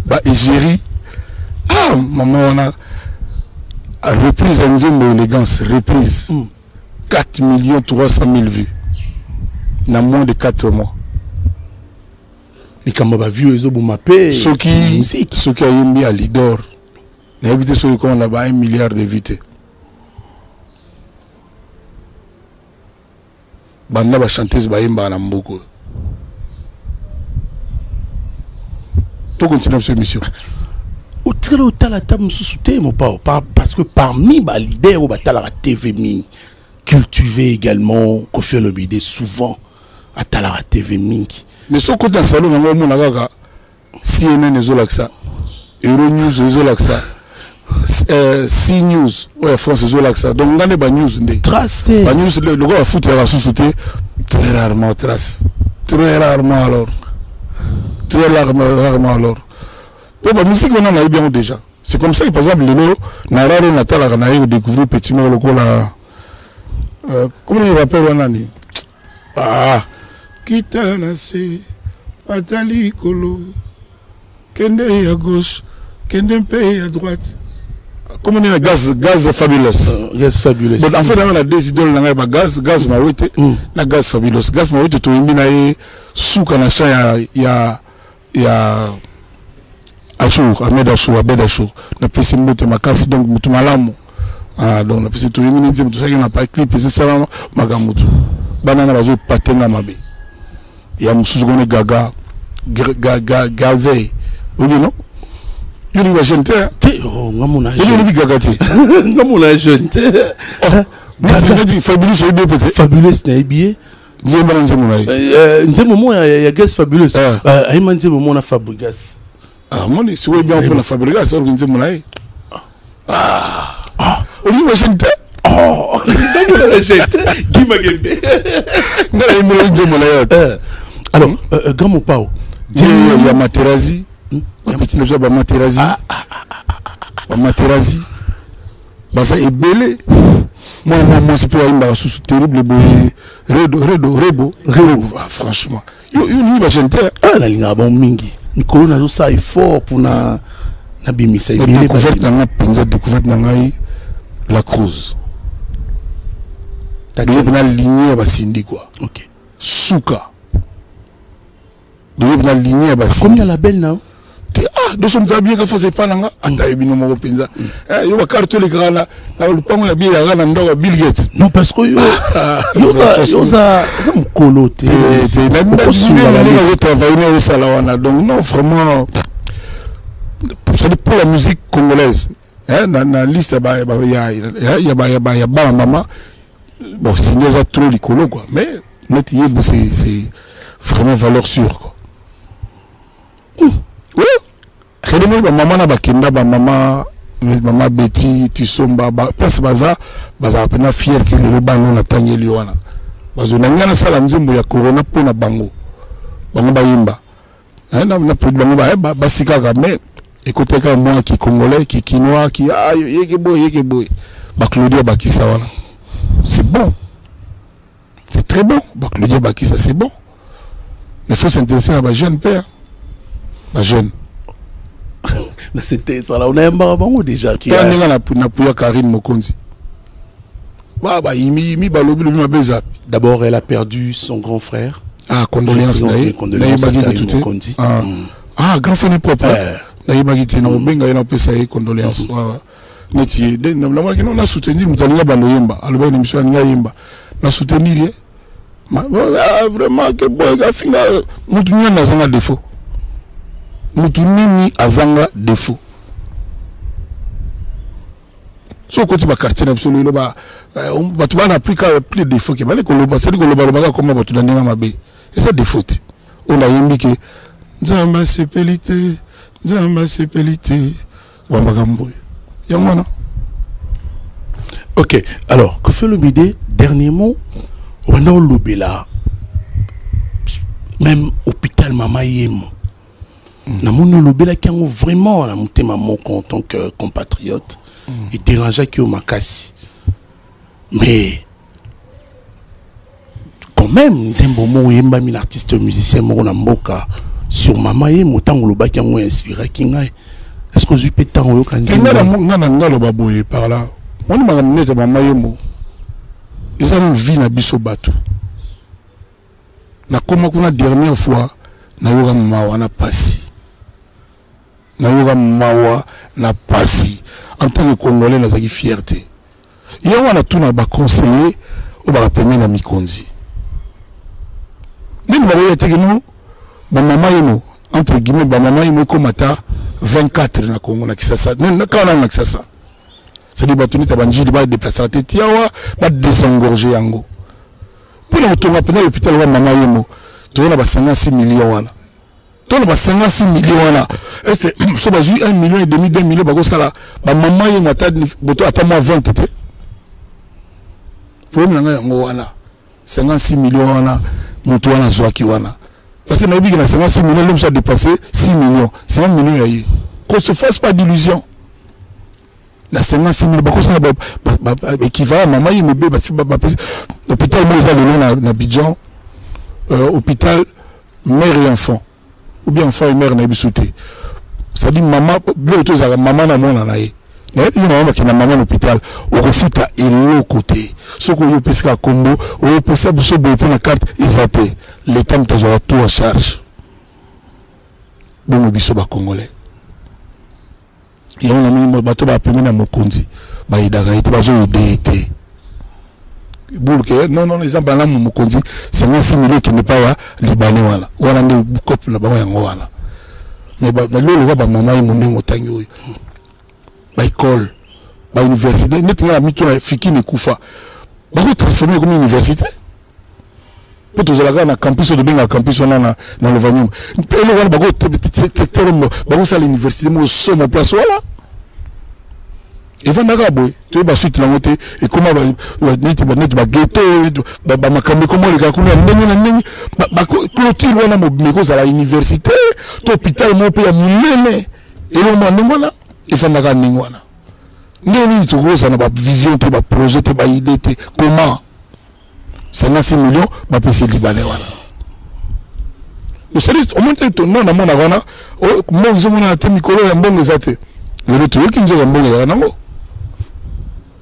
Ba Égérie. Ah, maman wana reprise à une élégance, reprise. 4 300 000 vues. Dans moins de 4 mois. Et quand on va vu les autres mappés, ceux qui ont mis à l'idor, n'a évité ceux qui ont 1 milliard de vues. Banda va chanter ce baïmba à Mboko. Tout continue cette mission. Parce que parmi les leaders la TV Ming, cultivé également, Kofi Olomide souvent à la TV Ming. Mais ce côté d'un salon, on a CNN et Zolaxa, Euronews et Zolaxa, CNews, ouais, France et Zolaxa. Donc on a des news. Trace. Les news, le gars a foutu à la sous-souté, très rarement trace. Très rarement alors. Très rarement alors. Pour la musique, on en a eu bien déjà. C'est comme ça que, par exemple, le Nararo Natal a découvert petit mot là. Comment il rappelle Wanani? Ah, Kitanase, Atali Kolo, Kende à gauche, Kende à droite. Comment on dit gaz fabulous? Gaz fabulous. Bon, en fait, on a des idoles dans le gaz maouete, la gaz fabulous. Gaz maouete, tu as mis souk en achat, il y a Achour, Ahmed Achour, Abed Achour. On a pris une moto, ma casse, donc, moutou malamu. Ah, donc, on a pris tout le monde, tout ça, on a pas écrit, c'est ça, magamutu. Banana, bazo, patenga mabe. Il y a moussou, on est gaga, gavé. Oui, non? Il y a jeune terre. Oh, mon âge. Il y a gagati. Mon âge jeune terre. Fabuleux, c'est bien peut-être. Fabuleux, c'est un billet. Nzemba moment, il y a gaz fabuleux. Il m'a dit moment, on a Fabregas. Ah, mon Dieu, c'est bien pour la Fabregas, c'est Nzemba. Ah, on y va jeune terre. Oh, dans mon jeune terre. Guy Magembe. Alors, Gamo Pao. Il y a Materazzi. Petit le job à Materazzi. Materazzi. Baza est belé. Moi, c'est pour un sous terrible. Rebo. Franchement. Il va chanter. Ah, la ligne à bon mingi. Nicolas n'a pas fort pour na bimisa. Il a découvert la Cruz. Il y a une lignée à Sindi quoi. Ok. Souka. Il y a une lignée à Sindi. Combien la belle non? Ah, nous sommes bien que faisait pas nanga ataibino mo penza yo ba carte le grana na le pango ya bien ya na Bill Gates non parce que yo za mkolote c'est même pas travailler au salawana donc non vraiment c'est pour la musique congolaise hein na liste ba ya ba maman bon c'est déjà trop licolo quoi mais net yebo c'est vraiment valeur sûre quoi. Oui. C'est le moment maman na bakinda ba maman Betty Tisomba place baza pena fier que le bango na tangeli wana. Bazo nangana sala nzembo ya corona pona bango. Bango ba yimba. Na pour bango ba sikaka mais écoutez quand moi qui congolais qui quinois qui yeke boy. Ba Claudia Bakissa wana. C'est bon. C'est très bon. Ba Claudia Bakissa c'est bon. Mais il faut s'intéresser à ba jeune père. Ba jeune. C'était ça là on a un baron déjà qui a na Karine Mokonzi. D'abord elle a perdu son grand frère. Ah, condoléances Mokonzi. Ah, grand frère propre. Naïbagiti na benga yana pesa condoléances. Neti on a soutenu mutalinga baloyemba. Alors une émission nga yemba. Na soutenir vraiment que boy ga finga mutunya na zanga défaut. Mutunini azanga défaut. So côté ba quartier absolument ba tu vas appliquer plus de défauts que bale ko loba c'est ko loba ba comme ba tu danenga mabe. Et ça défaut. On a yembi que nzamba sepelité wa magambo. Yamana. OK, alors que fait le BD dernièrement on a lobela même hôpital Mama Yemo. Na mon lobela qui ont vraiment la monté ma moko en tant que compatriote et dérangeait qui au makasi. Mais quand même Nzembo mo yemba un artiste musicien mo na mboka sur Mama Yemo tant loba qui ont inspiré kinga. Est-ce que je peux tant yo kan Nzembo na loba boye par là. Moi ma nete Mama Yemo. Ils ont une vie na biso batou. Na koma kuna dernière fois na yoga mawa na pasi. Na yoga mawa na pasi. En tant que Congolais, nous avons fierté. Il y a tout na ba conseiller ou ba permis na Mikonzi. Même la réalité que nous, ba mama yemo entre guillemets ba mama yemo komata 24 na Congo na Kisasa. Na kana na Kisasa. C'est des bâtonnets tabanjili ba déplacer tête tiawa ba désengorger yango. Pour le tour à l'hôpital wa mama yemo, tu as ba 56 millions wana. Tu as 56 millions là. Et c'est 1,5 million, 2 millions, bah ça là. Bah maman y a attends moi 20 t'es. Pour moi là, 56 millions là, mon toit là soit qui wana. Parce que n'a pas 56 millions, l'homme s'est dépassé 6 millions, 5 millions y. Qu'on se fasse pas d'illusion. na 56 000 bakosa équivalent maman il me bé hôpital moi na Abidjan hôpital mère et enfant ou bien enfant et mère na bisouté ça dit maman bien tout ça maman na mona na ye na maman qui na maman l'hôpital au refuta et l'autre côté ce qu'on y pesca combo au possible ce beau pour la carte exacte l'état m'tazora tout en charge bon biso ba congolais et on a mis bateau ba pemé na mokonzi ba idaka ite bazo idete boulke non les ambala mokonzi c'est un simili qui n'est pas libanais wala wana ndi couple na ba yango wana mais ba lolo ba mama yi moningo tangi ba école ba université net na mito na fiki ni kufa ba ko transformer comme université pour tous les gars na campus de benga campus on na le vanium et le wala ba ko secteur ba ko ça l'université mo somme place wala et va nagaboy tu ba suite la montée et comment net ba ghetto ba makambe comment les gars kuna ndenge na ndenge ba clôture wana mo meko za la université to hôpital mo pe ya munene et le mo na il faut naga ningwana ndeni tukoza na ba vision te ba projet te ba idée te comment 56 millions ba pesi libanais wana c'est au moins to non na mona wana mo zomona te mikolo ya mbongo zate le to ki nzo ya mbongo ya nango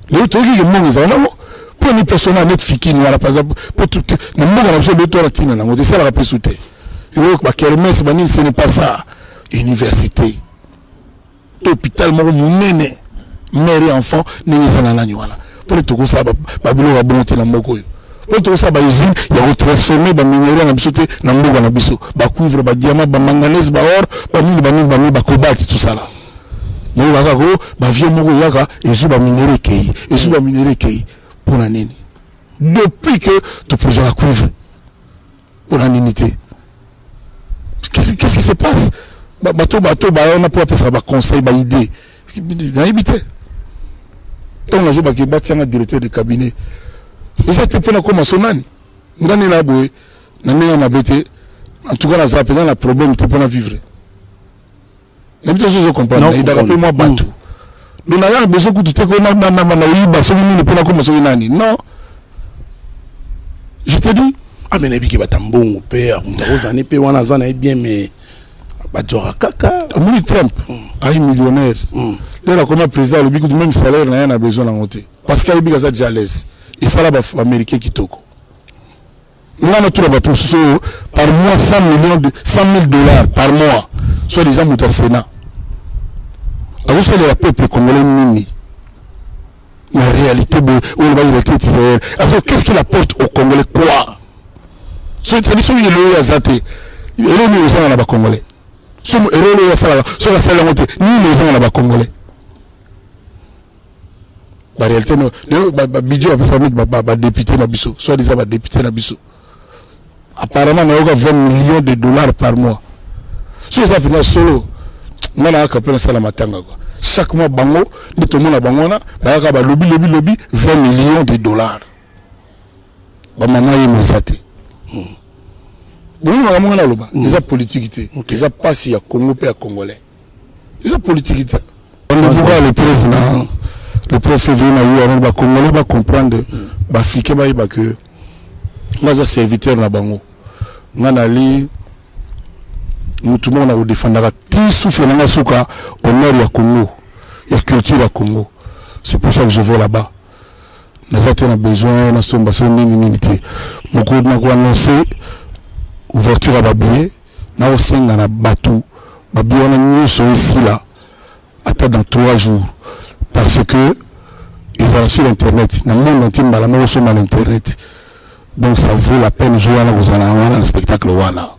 le to ki mbongo za nango pour une personne net fikini wala par exemple pour tout na mbongo na le to la tina nango c'est ça la pesute et ba kermesse bani ce n'est pas ça université hôpital mo munene mère et enfant ni zana na nywana pour tout ça ba bilo ba bonté na mboko yo pour tout ça ba usine ya ko transformer ba minerai na biso te na mboko na biso ba cuivre ba diamant ba manganèse ba or ba mini ba cobalt tout ça là mais ba ko ba vieux moko yaka et sous ba minerai kei et sous ba minerai kei pour la nini depuis que tu projet la cuivre pour la ninité qu'est-ce qui se passe bateau on a pour appeler ça conseil ba idée na habité on a joué ba bâti un directeur de cabinet et ça te pena comme sonani ngani la boy na nena na bete en tout cas la zappe dans la problème te pena vivre na bito je comprends il doit appeler moi bateau donc là besoin que tu te connais na yiba so ni pena comme sonani non je te dis ah mais nabi ki batambongo père ndozane pe wana zana bien mais Badjora Kaka. Mouni Trump, un millionnaire. Là, comme président, le bigot du même salaire, n'a a besoin d'en monter. Parce qu'il y a des gens déjà l'aise. Et ça, là, les Américains qui toquent. Nous, on a tout le bateau, par mois, 100 000 dollars par mois. Soit des gens qui ont Sénat. Alors, c'est le peuple congolais mini. La réalité, alors, qu'est-ce qu'il apporte aux Congolais? Quoi? C'est tradition, il est le Yazate. Il est le Yazate dans la Congolais. Sur la salle monté ni les gens là-bas congolais la réalité non budget avec famille député na biso soit disant député na biso apparemment on a 20 millions de dollars par mois sur ça peut solo on a capé ça la matanga quoi chaque mois bango ni tout le monde a bango na ba lobby 20 millions de dollars ba maman yi mozate bon, on a des politiques, des passes à Congo et à Congolais. Des politiques. On voit le président, le 3 février, les Congolais va comprendre, que moi, je suis serviteur na bango. Nous tout le monde a défendu tout souffle dans la souka au nord du Congo, il y a culture à Congo. C'est pour ça que je vais là-bas. Nous avons besoin de unité. Mon coup de annoncé. Ouverture à Babilé, na osenga na batou, Babilé on a nyonso ici là, attends dans 3 jours, parce que ils vont sur internet, dans le monde entier malama sur l'internet, donc ça vaut la peine de jouer dans le spectacle wana.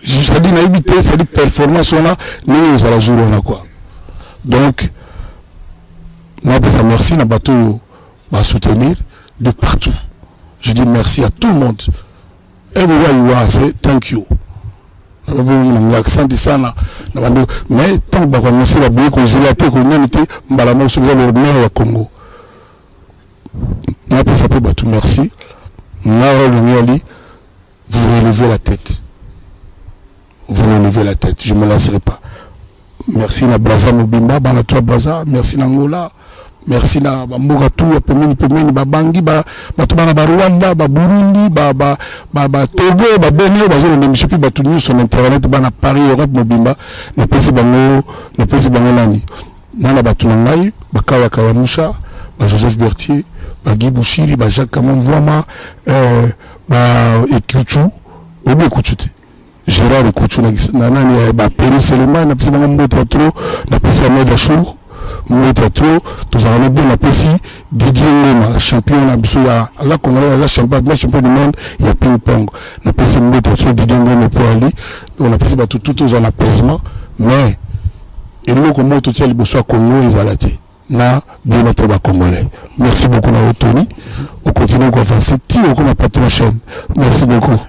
Ça dit naïveté, ça dit performance on a, mais ils allons jouer on a quoi. Donc, moi merci na bateau va soutenir de partout. Je dis merci à tout le monde. Everywhere you are, say thank you. Mais tant que nous sommes bien considérés comme humanité, nous sommes le meilleur au Congo. Moi, pour ça, tout merci. Vous relevez la tête. Vous relevez la tête. Je ne me lasserai pas. merci na Braza Mobimba bana toi Braza, merci na Angola, merci na mboka tout ya pemeni babangi bato bana ba Rwanda, ba Burundi, ba Togo, ba Benin, ba zone de Michipi, ba tout sur internet bana Paris Europe Mobimba na pesi bango nani nana batu ngai bakawa Kayamusha, ba Joseph Berthier, ba Guy Bouchiri, ba Jacques Kamon Voama, ba Ekuchu obi Ekuchu Gérard Ekuchu na nani ba Péry Seleman na pesi bango mbo trop na pesi Ahmed Achour mon théâtre, tous en bien apprécié Didier Ngoma, champion na biso ya la Congolais, la champion du monde, il y a ping-pong. On a passé mon théâtre Didier Ngoma pour aller, on a passé tout en apaisement, mais et nous comment tout ça les besoins Congo ils allaient na bien notre Congolais. Merci beaucoup na Tony. On continue à avancer, ti on a pas trop chaîne. Merci beaucoup.